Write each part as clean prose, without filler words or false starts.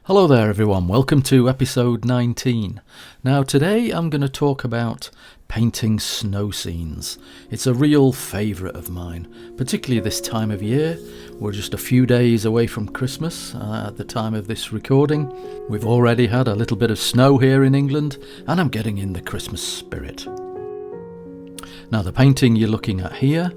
Hello there everyone, welcome to episode 19. Now today I'm going to talk about painting snow scenes. It's a real favourite of mine, particularly this time of year. We're just a few days away from Christmas at the time of this recording. We've already had a little bit of snow here in England and I'm getting in the Christmas spirit. Now the painting you're looking at here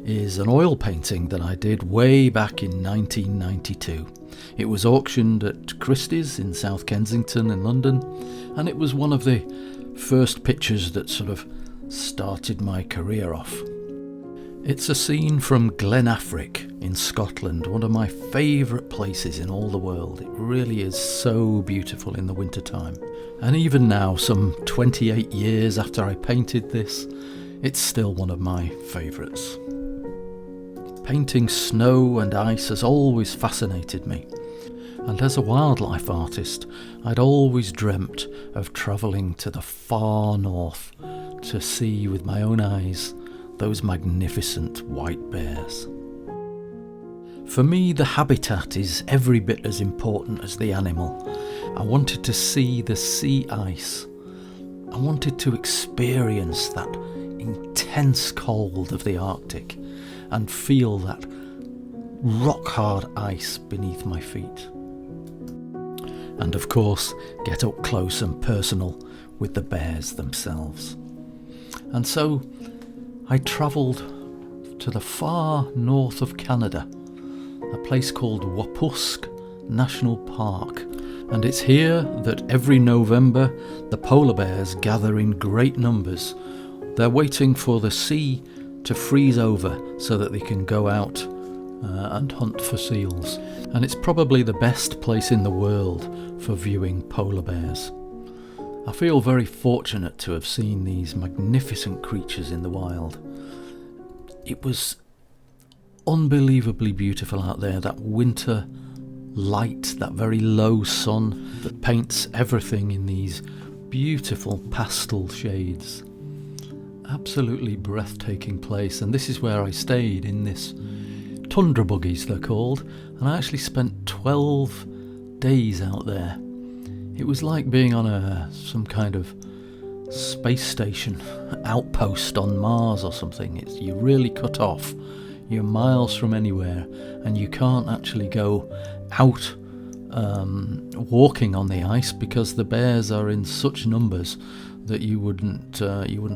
is an oil painting that I did way back in 1992. It was auctioned at Christie's in South Kensington in London, and it was one of the first pictures that sort of started my career off. It's a scene from Glenafric in Scotland, one of my favourite places in all the world. It really is so beautiful in the wintertime. And even now, some 28 years after I painted this, it's still one of my favourites. Painting snow and ice has always fascinated me, and as a wildlife artist I'd always dreamt of travelling to the far north to see with my own eyes those magnificent white bears. For me, the habitat is every bit as important as the animal. I wanted to see the sea ice. I wanted to experience that intense cold of the Arctic and feel that rock-hard ice beneath my feet. And of course, get up close and personal with the bears themselves. And so I travelled to the far north of Canada, a place called Wapusk National Park. And it's here that every November the polar bears gather in great numbers. They're waiting for the sea to freeze over so that they can go out and hunt for seals. And it's probably the best place in the world for viewing polar bears. I feel very fortunate to have seen these magnificent creatures in the wild. It was unbelievably beautiful out there, that winter light, that very low sun that paints everything in these beautiful pastel shades. Absolutely breathtaking place, and this is where I stayed, in this tundra buggies they're called, and I actually spent 12 days out there. It was like being on some kind of space station outpost on Mars or something. You're really cut off, you're miles from anywhere, and you can't actually go out walking on the ice because the bears are in such numbers that you wouldn't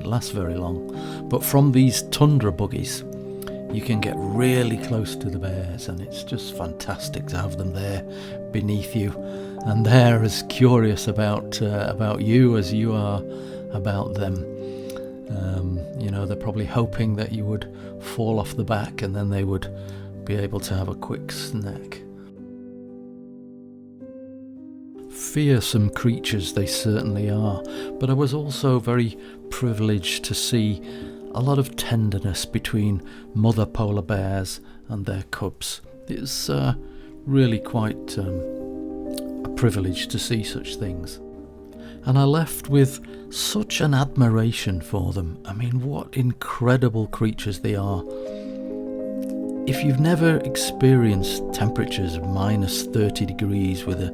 last very long. But from these tundra buggies you can get really close to the bears, and it's just fantastic to have them there beneath you, and they're as curious about you as you are about them. They're probably hoping that you would fall off the back and then they would be able to have a quick snack. Fearsome creatures they certainly are, but I was also very privileged to see a lot of tenderness between mother polar bears and their cubs. It's really quite a privilege to see such things. And I left with such an admiration for them. I mean, what incredible creatures they are. If you've never experienced temperatures of minus 30 degrees with a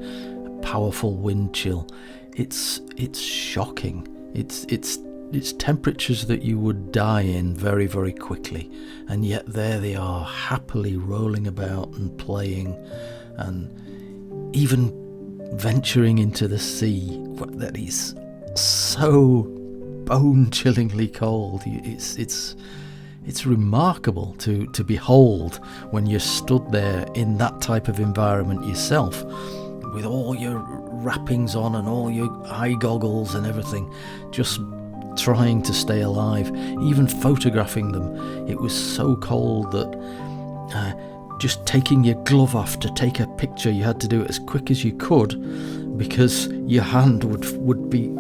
powerful wind chill, it's shocking. It's temperatures that you would die in very, very quickly, and yet there they are, happily rolling about and playing, and even venturing into the sea that is so bone-chillingly cold. It's remarkable to behold when you're stood there in that type of environment yourself, with all your wrappings on and all your eye goggles and everything, just trying to stay alive, even photographing them. It was so cold that just taking your glove off to take a picture, you had to do it as quick as you could because your hand would be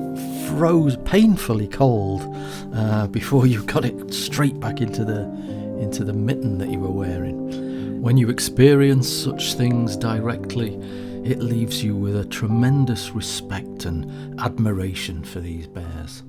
painfully cold before you got it straight back into the mitten that you were wearing. When you experience such things directly, it leaves you with a tremendous respect and admiration for these bears.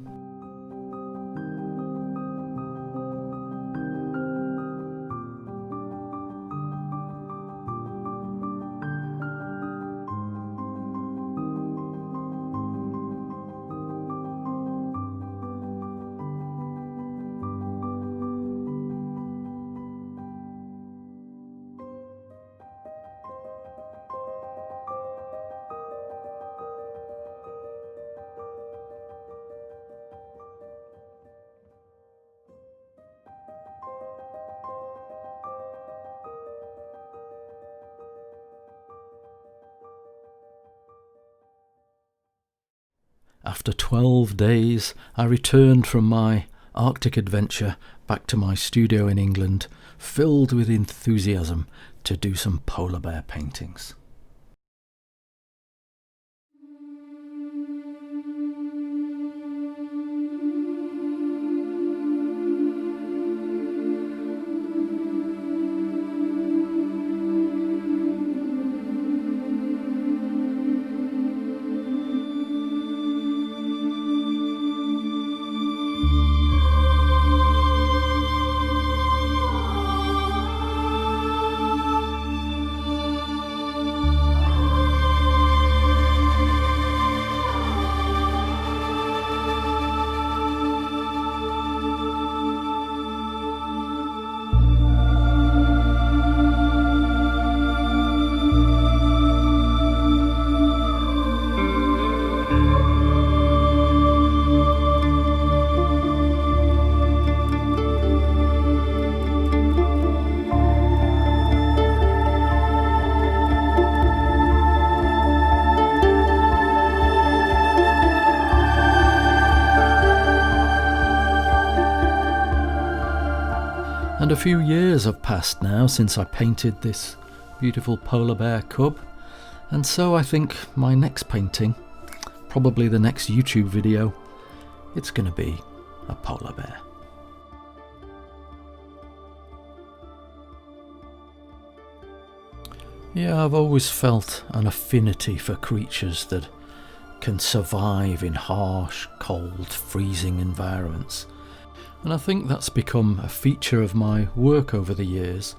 after 12 days, I returned from my Arctic adventure back to my studio in England, filled with enthusiasm to do some polar bear paintings. And a few years have passed now since I painted this beautiful polar bear cub, and so I think my next painting, probably the next YouTube video, it's going to be a polar bear. Yeah, I've always felt an affinity for creatures that can survive in harsh, cold, freezing environments. And I think that's become a feature of my work over the years.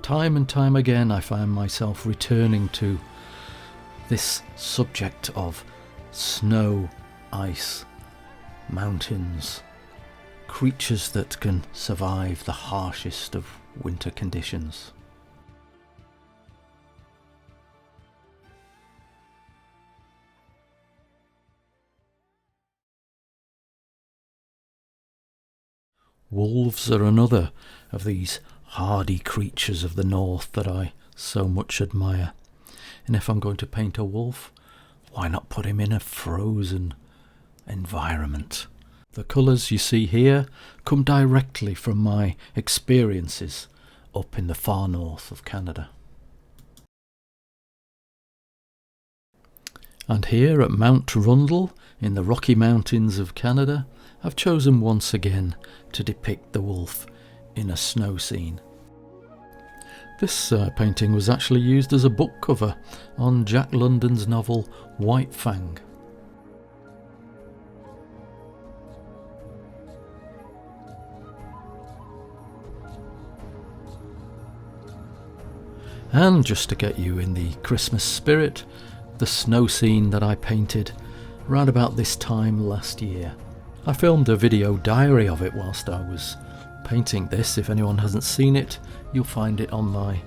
Time and time again I find myself returning to this subject of snow, ice, mountains, creatures that can survive the harshest of winter conditions. Wolves are another of these hardy creatures of the north that I so much admire. And if I'm going to paint a wolf, why not put him in a frozen environment? The colours you see here come directly from my experiences up in the far north of Canada. And here at Mount Rundle in the Rocky Mountains of Canada, I've chosen once again to depict the wolf in a snow scene. This painting was actually used as a book cover on Jack London's novel White Fang. And just to get you in the Christmas spirit, the snow scene that I painted around about this time last year. I filmed a video diary of it whilst I was painting this. If anyone hasn't seen it, you'll find it on my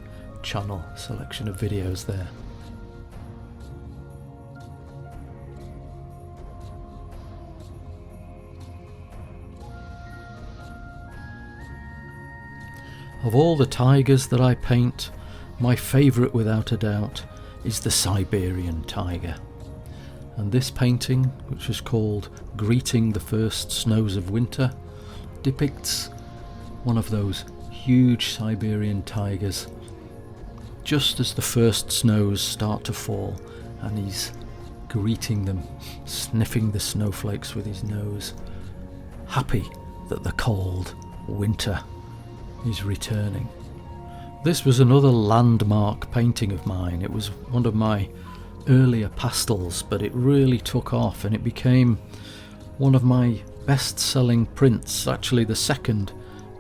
channel, selection of videos there. Of all the tigers that I paint, my favourite without a doubt is the Siberian tiger. And this painting, which is called Greeting the First Snows of Winter, depicts one of those huge Siberian tigers just as the first snows start to fall, and he's greeting them, sniffing the snowflakes with his nose, happy that the cold winter is returning. This was another landmark painting of mine. It was one of my earlier pastels, but it really took off and it became one of my best-selling prints, actually the second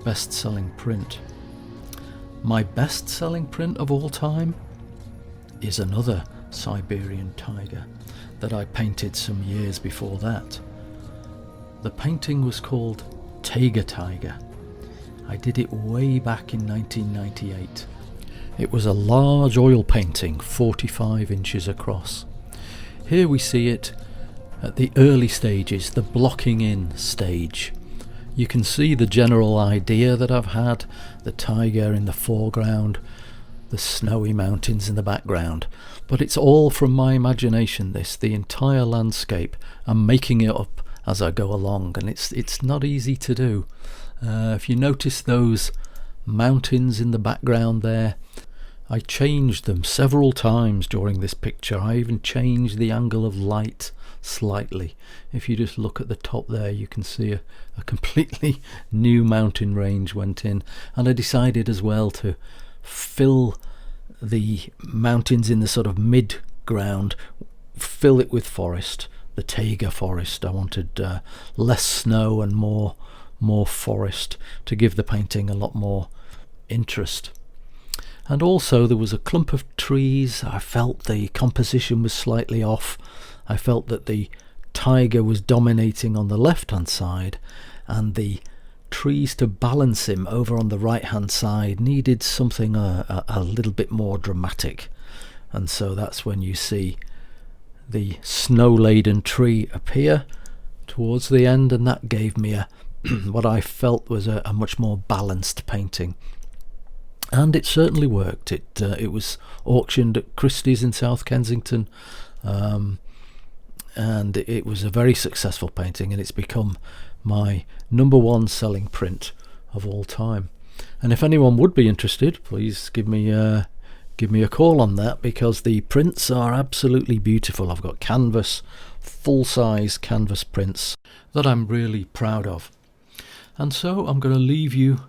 best-selling print. My best-selling print of all time is another Siberian tiger that I painted some years before that. The painting was called Taiga. I did it way back in 1998. It was a large oil painting, 45 inches across. Here we see it at the early stages, the blocking in stage. You can see the general idea that I've had, the tiger in the foreground, the snowy mountains in the background. But it's all from my imagination, the entire landscape. I'm making it up as I go along, and it's not easy to do. If you notice those mountains in the background there, I changed them several times during this picture. I even changed the angle of light slightly. If you just look at the top there, you can see a completely new mountain range went in. And I decided as well to fill the mountains in the sort of mid-ground, fill it with forest, the Taiga forest. I wanted less snow and more forest to give the painting a lot more interest. And also there was a clump of trees. I felt the composition was slightly off. I felt that the tiger was dominating on the left hand side, and the trees to balance him over on the right hand side needed something a little bit more dramatic. And so that's when you see the snow laden tree appear towards the end, and that gave me what I felt was a much more balanced painting. And it certainly worked. It was auctioned at Christie's in South Kensington, and it was a very successful painting, and it's become my #1 selling print of all time. And if anyone would be interested, please give me a call on that, because the prints are absolutely beautiful. I've got canvas, full-size canvas prints that I'm really proud of. And so I'm going to leave you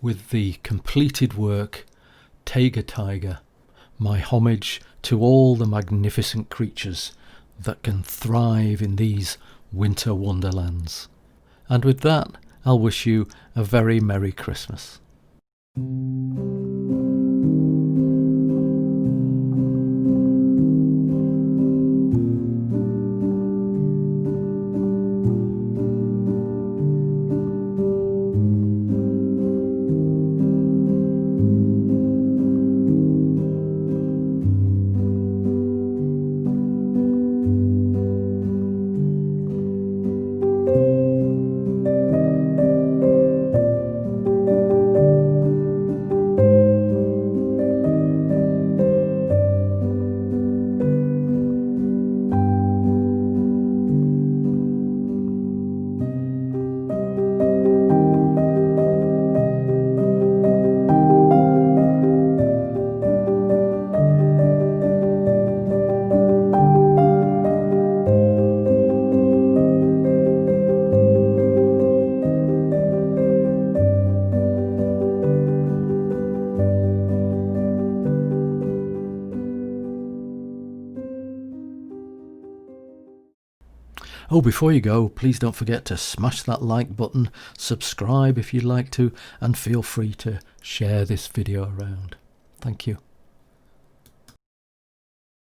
with the completed work, Taiga, my homage to all the magnificent creatures that can thrive in these winter wonderlands. And with that, I'll wish you a very Merry Christmas. Oh, before you go, please don't forget to smash that like button, subscribe if you'd like to, and feel free to share this video around. Thank you.